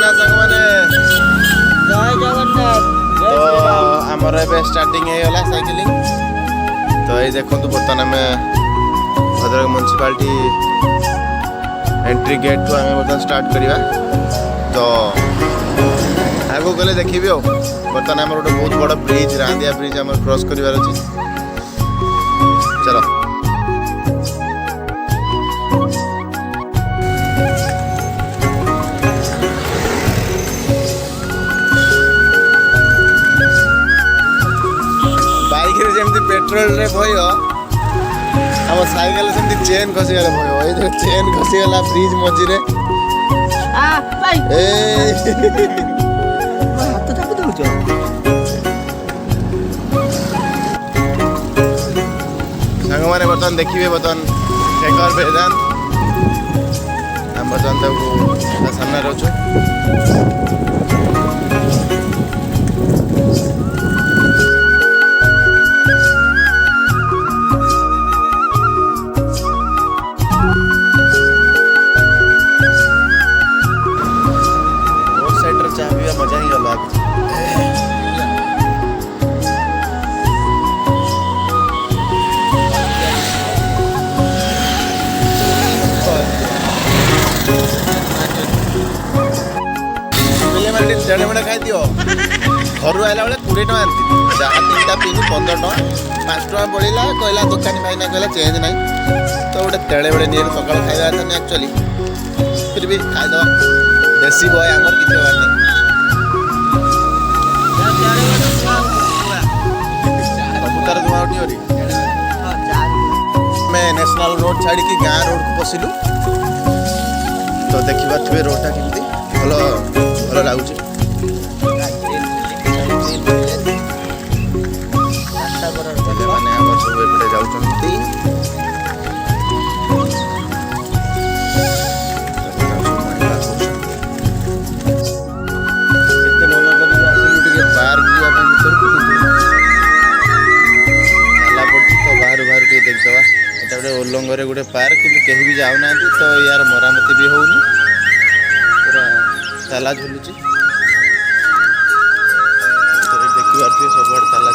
जगन्नाथ संग माने जय जगन्नाथ तो आमर ए स्टार्टिंग हो गला साइकिलिंग तो ये देखो बर्तमान आम भद्रक म्युनिसिपालिटी एंट्री गेट टू आम बर्तमान स्टार्ट करवा तो आगो गले देखी बर्तमान आम गोटे बहुत बड़ ब्रिज रांदिया ब्रिज आम क्रॉस करार अच्छी चलो पेट्रोल रे भय आम साइकेल से चेन खसीगला भय ये चेन खसीगला ब्रिज मझी रे हाथ चापी दउछ संग माने बर्तमान देखिए बर्तमान शेखर वेदांत हम बर्तमान तक सामने रहछु मजा ही अलग देढ़ मिनट खाई दियो घर आला बेले 20 टका आनी जहाँ 3टा पिन 15 टका 5 टका बढ़ला कहला दुकानी भाईना कहला चेंज ना तो गोटे तेड़े बेले नहीं सका खाଇବା था एक्चुअली फिर भी खाईदे देसी बॉय आमर किसी बात नहीं कबूतर धुआ उठी मैं नेशनल रोड छाड़ी की गाँ रोड को पशिलु तो देखा थे रोडटा केमती भल भल लगुच उल्लंघे गोटे पार्क कि कहीं भी जाऊना तो यार मरामती भी होनी पूरा ताला झुलुची देखी पारे सब ताला